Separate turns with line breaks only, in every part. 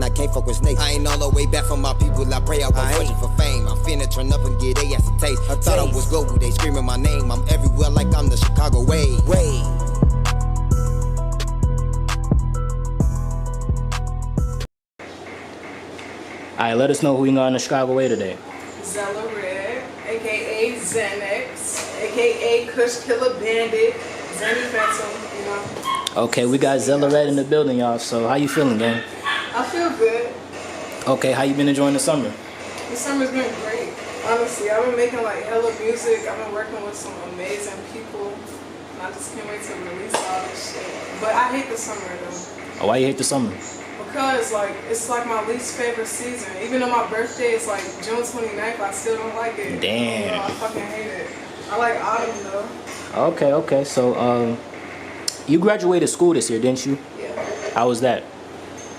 I can't fuck with snakes. I ain't all the way back from my people, I pray I won't fortune for fame. I'm finna turn up and get they ass a taste. I thought I was global, they screaming my name. I'm everywhere like I'm the Chicago way.
Alright, let us know who we got in the Chicago way today.
Xella Red, aka Xanax, aka Kush Killer Bandit, Xanny Phantom, you know.
Okay, we got Xella Red in the building, y'all. So how you feeling, gang?
I feel good.
Okay, how you been enjoying the summer?
The summer's been great. Honestly, I've been making like hella music. I've been working with some amazing people. And I just can't wait to release all this shit. But I hate the summer though.
Oh, why you hate the summer?
Because like it's like my least favorite season. Even though my birthday is like June 29th, I still don't like it.
Damn.
You know, I fucking hate it. I like autumn though.
Okay. So you graduated school this year, didn't you?
Yeah.
How was that?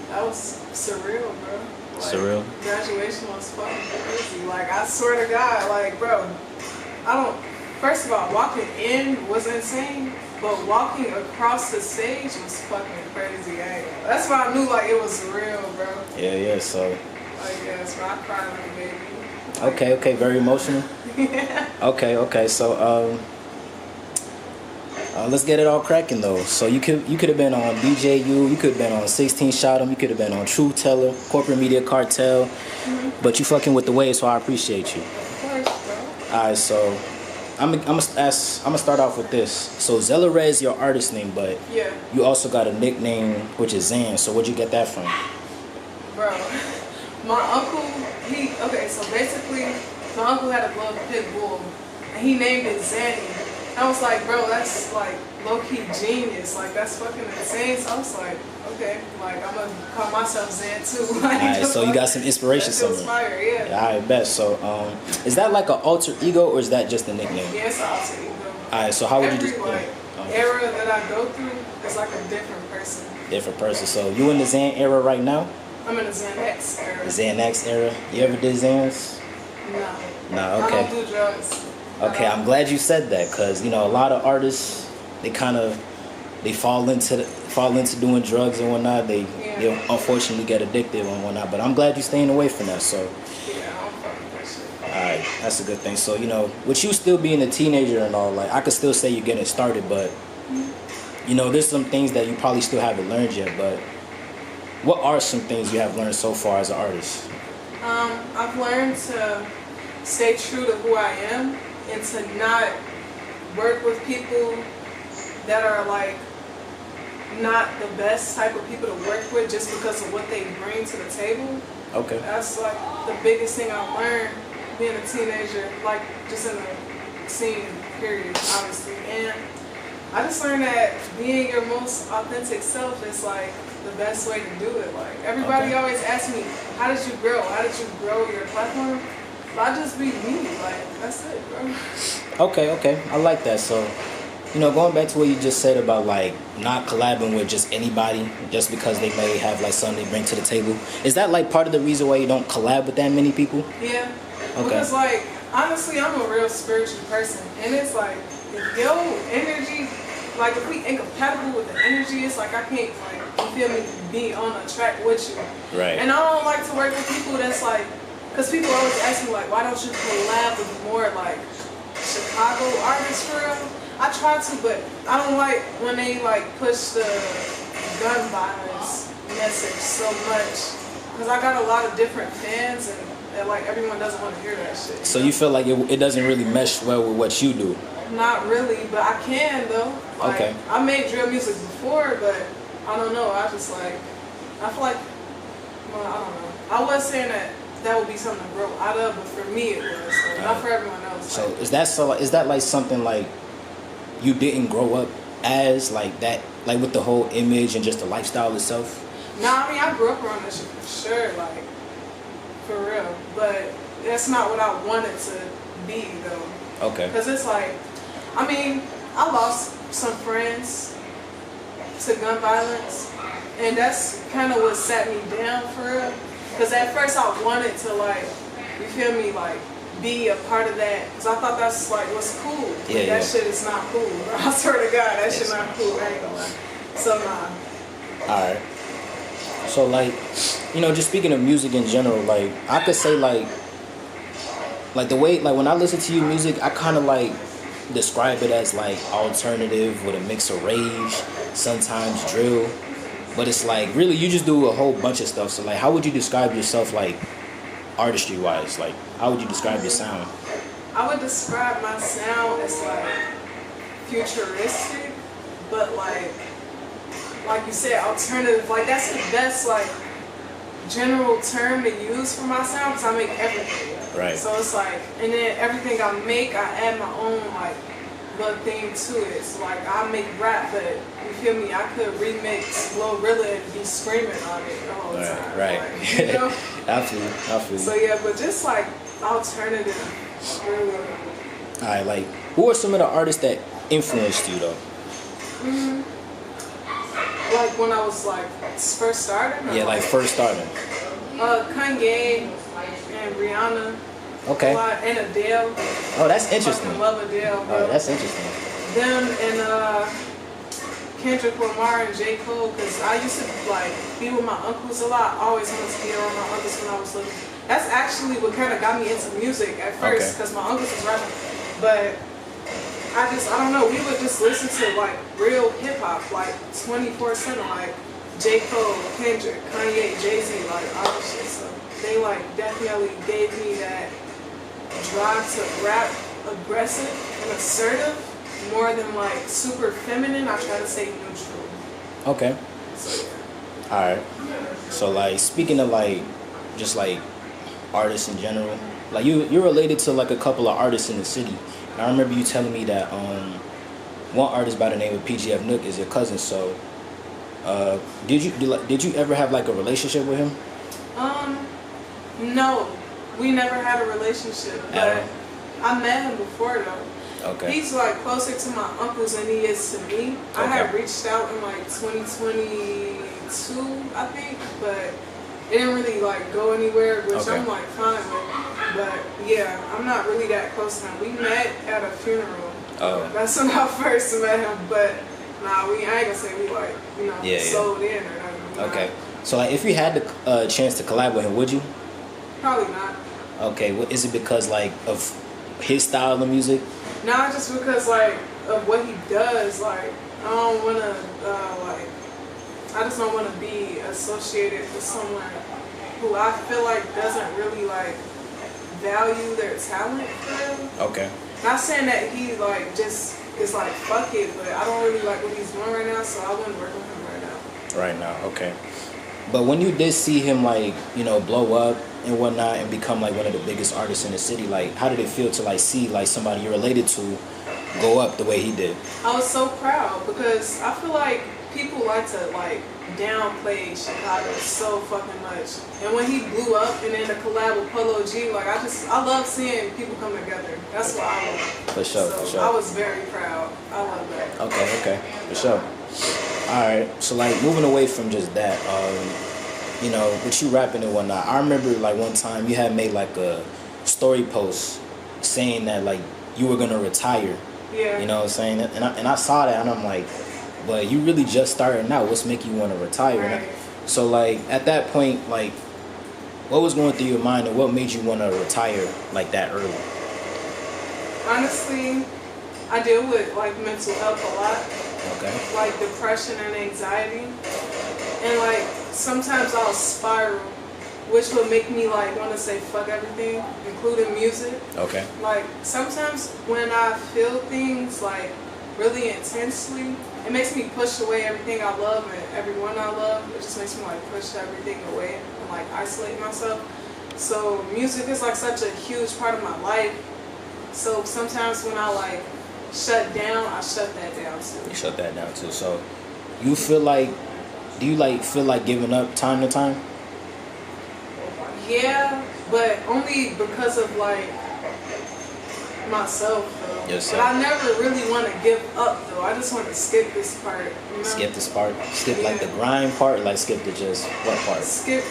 That was surreal, bro. Like,
Surreal?
Graduation was fucking crazy. Like, I swear to God, like, bro, first of all, walking in was insane, but walking across the stage was fucking crazy. That's why I knew, like, it was real, bro.
Yeah, so.
Like, yeah, so I cried like a baby.
Okay, very emotional?
Yeah.
Okay, so, let's get it all cracking though. So you could have been on BJU, you could have been on 16 Shot 'em, you could have been on True Teller, Corporate Media Cartel, but you fucking with the wave, so I appreciate you.
Of course, bro.
Alright, so I'm gonna start off with this. So Xella Red is your artist name, but
yeah,
you also got a nickname which is Zan. So where'd you get that from?
Bro, my uncle, so basically, my uncle had a glove pit bull, and he named it Zanny. I was like, bro, that's like low-key genius. Like, that's fucking insane. So I was like, okay, like, I'm gonna call myself Zan too. Like,
Alright, so you got some inspiration somewhere.
Inspired, yeah.
Alright, bet. So, is that like an alter ego or is that just a nickname?
Yeah, it's an alter ego.
Alright, so how would you
Every,
just
like, era that I go through is like a different person.
Different person. So you in the Zan era right now?
I'm in the Xanax era.
The Xanax era. You ever did Xans?
No.
No, okay.
I don't do drugs.
Okay, I'm glad you said that because you know a lot of artists they fall into doing drugs and whatnot. They unfortunately get addicted and whatnot. But I'm glad you're staying away from that. So
yeah, I'm fucking that shit.
alright, that's a good thing. So you know, with you still being a teenager and all, like I could still say you're getting started, but you know, there's some things that you probably still haven't learned yet. But what are some things you have learned so far as an artist?
I've learned to stay true to who I am. And to not work with people that are like not the best type of people to work with just because of what they bring to the table.
Okay.
That's like the biggest thing I've learned being a teenager, like just in the scene, period, obviously. And I just learned that being your most authentic self is like the best way to do it. Like everybody always asks me, how did you grow? How did you grow your platform? I just be me, like, that's it, bro.
Okay, I like that. So, you know, going back to what you just said about, like, not collabing with just anybody just because they may have, like, something they bring to the table. Is that, like, part of the reason why you don't collab with that many people?
Yeah.
Okay.
Because, like, honestly, I'm a real spiritual person. And it's like, if your energy, like, if we incompatible with the energy, it's like I can't, like, you feel me, be on a track with you.
Right.
And I don't like to work with people that's, like, because people always ask me, like, why don't you collab with more, like, Chicago artists for real? I try to, but I don't like when they, like, push the gun violence message so much. Because I got a lot of different fans, and like, everyone doesn't want to hear that shit.
So you feel like it doesn't really mesh well with what you do?
Not really, but I can, though. Like,
okay.
I made drill music before, but I don't know. I just, like, I feel like, well, I don't know. I was saying that would be something to grow out of, but for me it was, so not for everyone else.
So is that like something like you didn't grow up as like that, like with the whole image and just the lifestyle itself?
Nah, I mean I grew up around that shit for sure, like for real. But that's not what I wanted to be though.
Okay.
Cause it's like, I mean, I lost some friends to gun violence, and that's kind of what set me down for real. Because at first I wanted to, like, you feel me, like, be a part of that. Because I thought that's, like, what's cool.
Yeah,
that shit is not cool. I swear to God, that shit not cool. I ain't gonna lie. So, nah.
Alright. So, like, you know, just speaking of music in general, like I could say like the way, like when I listen to your music, I kind of like describe it as like alternative with a mix of rage, sometimes drill, but it's like really you just do a whole bunch of stuff. So like, how would you describe yourself, like artistry wise? Like, how would you describe your sound?
I would describe my sound as like futuristic, but like you said, alternative. Like that's the best like general term to use for my sound because I make everything.
Right.
So it's like, and then everything I make, I add my own like little thing to it. So like I make rap, but you feel me? I could remix Glorilla and be screaming on it the whole time.
Right.
Like, you know?
I feel you.
So yeah, but just like alternative. Really.
Alright, like who are some of the artists that influenced you though?
Like when I was like first starting?
Yeah, like first starting.
Kanye and Rihanna.
Okay.
A lot, and Adele.
Oh, that's interesting.
I love Adele.
Oh, that's interesting.
Them and Kendrick Lamar and J. Cole, because I used to like be with my uncles a lot. I always wanted to be around my uncles when I was little. That's actually what kind of got me into music at first, because my uncles was rapping. But I don't know, we would just listen to like real hip hop, like 24/7, like J. Cole, Kendrick, Kanye, Jay-Z, like all that shit. So they like definitely gave me that drive to rap aggressive and assertive more than like super feminine. I try to say neutral.
Okay.
So yeah.
Alright. So like speaking of like just like artists in general, like you're related to like a couple of artists in the city. And I remember you telling me that one artist by the name of PGF Nook is your cousin. So did you ever have like a relationship with him?
No, we never had a relationship, but I met him before though.
Okay.
He's like closer to my uncles than he is to me. I had reached out in like 2022, I think, but it didn't really like go anywhere, which I'm like fine with. But yeah, I'm not really that close to him. We met at a funeral.
Oh.
That's when I first met him, but nah, I ain't gonna say we like, you know, sold in or nothing.
Okay. So like if you had the chance to collab with him, would you?
Probably not.
Okay. Well, is it because like of his style of music?
Not just because like of what he does. Like I don't wanna like I just don't wanna be associated with someone who I feel like doesn't really like value their talent for real.
Okay.
Not saying that he like just is like fuck it, but I don't really like what he's doing right now, so I wouldn't work with him right now. Right now,
okay. But when you did see him like, you know, blow up and whatnot and become like one of the biggest artists in the city, like how did it feel to like see like somebody you're related to go up the way he did?
I was so proud because I feel like people like to like downplay Chicago so fucking much. And when he blew up and then the collab with Polo G, like I love seeing people come together. That's what I love.
For sure,
so
for sure.
I was very proud. I love that.
Okay, for sure. Alright, so like moving away from just that, you know, with you rapping and whatnot, I remember like one time you had made like a story post saying that like you were gonna retire.
Yeah.
You know what I'm saying? And I saw that and I'm like, but you really just starting out. What's making you want to retire?
Right.
So like at that point, like what was going through your mind and what made you want to retire like that early?
Honestly, I deal with like mental health a lot.
Okay.
Like depression and anxiety. And like sometimes I'll spiral, which would make me like want to say fuck everything, including music.
Okay.
Like sometimes when I feel things like really intensely, it makes me push away everything I love and everyone I love. It just makes me like push everything away and like isolate myself. So music is like such a huge part of my life. So sometimes when I like shut down, I shut that down too.
You shut that down too. So you feel like, do you like feel like giving up time to time?
Yeah, but only because of like myself though.
Yourself.
But I never really want to give up though. I just want to skip this part. You know?
Skip this part? Skip like the grind part, or like skip the just what part?
Skip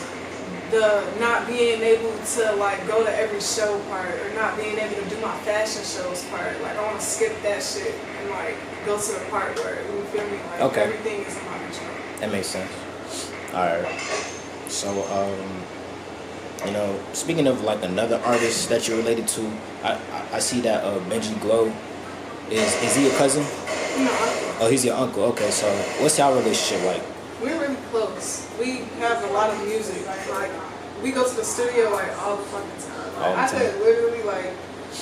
the not being able to like go to every show part, or not being able to do my fashion shows part. Like I want to skip that shit and like go to the part where, you feel me, like everything is in my control.
That makes sense. Alright. So, you know, speaking of like another artist that you're related to, I see that Benji Glow is he a cousin?
No,
Oh, he's your uncle. Okay, so what's y'all relationship like?
we're really close. We have a lot of music. Like, we go to the studio like all the fucking time. Like,
All the
I
time.
could literally like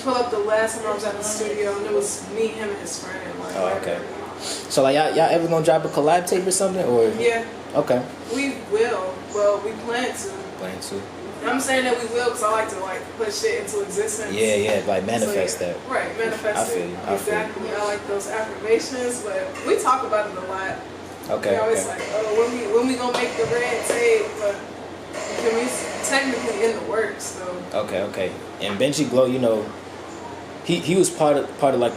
pull up the last time I was at the studio and it was me, him, and his friend. Like,
Oh, okay. So like y'all ever gonna drop a collab tape or something or?
Yeah,
Okay.
we will. Well, we plan to.
Plan to.
And I'm saying that we will because I like to like put shit into existence.
Yeah, like manifest
So, yeah.
that.
Right, manifest
I feel
it.
you, I feel you.
Exactly. I like those affirmations, but we talk about it a lot.
Okay.
We always
Okay.
like, oh, when we gonna make the red tape? But we technically in the works, so.
Okay. And Benji Glow, you know, he was part of like,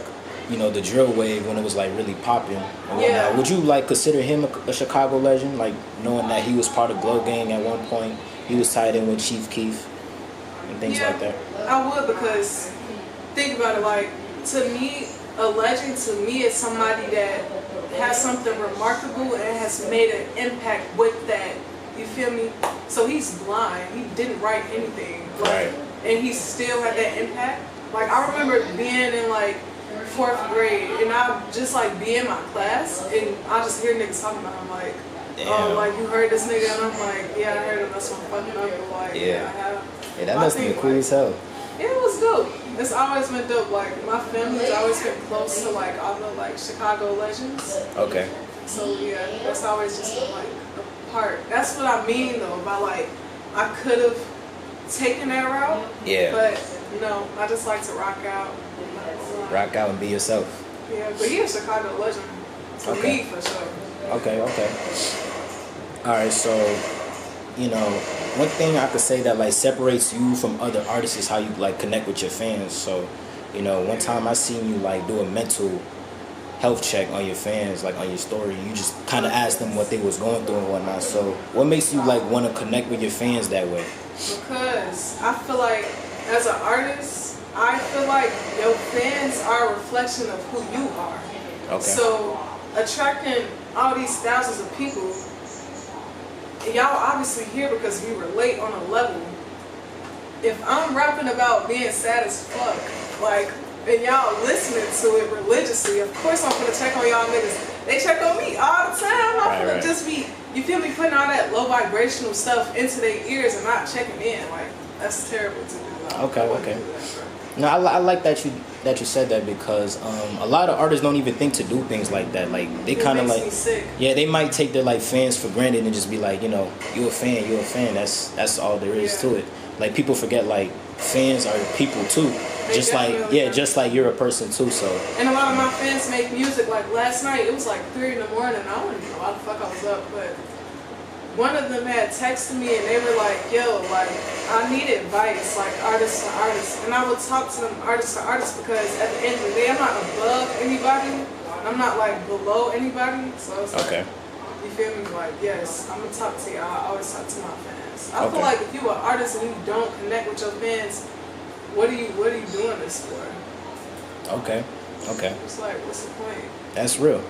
you know, the drill wave when it was like really popping and whatnot.
Yeah.
Would you like consider him a Chicago legend? Like knowing that he was part of Glow Gang at one point, he was tied in with Chief Keef and things like that.
I would, because think about it, like, to me, a legend to me is somebody that has something remarkable and has made an impact with that. You feel me? So he's blind. He didn't write anything. Like,
Right.
And he still had that impact. Like, I remember being in like 4th grade and I just like be in my class and I just hear niggas talking about him like, oh,
Damn.
like you heard this nigga, and I'm like, yeah, I heard him. That's my fucking uncle. Like,
Yeah.
I have.
Yeah, that
I
must be
think,
cool
like,
as hell.
Yeah, it was dope. It's always been dope. Like my family's always been close to like all the like Chicago legends.
Okay.
So yeah, that's always just been like a part. That's what I mean though by like I could have taken that route.
Yeah.
But no, I just like to rock out.
Rock out and be yourself.
Yeah, but he a Chicago legend to
Okay.
me for sure.
Okay. All right, so, you know, one thing I could say that like separates you from other artists is how you like connect with your fans. So, you know, one time I seen you like do a mental health check on your fans, like on your story. You just kind of asked them what they was going through and whatnot. So, what makes you like want to connect with your fans that way?
Because I feel like as an artist, I feel like your fans are a reflection of who you are.
Okay.
So attracting all these thousands of people, y'all obviously here because we relate on a level. If I'm rapping about being sad as fuck, like, and y'all listening to it religiously, of course I'm gonna check on y'all niggas. They check on me all the time. I'm gonna just be, you feel me, putting all that low vibrational stuff into their ears and not checking in. Like, that's terrible to do. Like,
Okay,
I wouldn't
okay.
do that, bro.
No, I like that you said that because a lot of artists don't even think to do things like that. Like they
It
kind of
makes
like
me sick.
yeah, they might take their like fans for granted and just be like, you know, you're a fan. That's all there is
Yeah.
to it. Like people forget like fans are people too.
They
Just like
definitely
yeah,
are.
just like you're a person too. So
And a lot of my fans make music. Like last night, it was like 3 in the morning. I don't even know why the fuck I was up, but one of them had texted me and they were like, yo, like, I need advice, like artist to artist. And I would talk to them artist to artist because at the end of the day, I'm not above anybody. I'm not like below anybody. So it's like,
okay,
you feel me? Like, yes, I'm gonna talk to y'all. I always talk to my fans. I
Okay.
feel like if you are an artist and you don't connect with your fans, what are you doing this for?
okay.
It's like, what's the point?
That's real.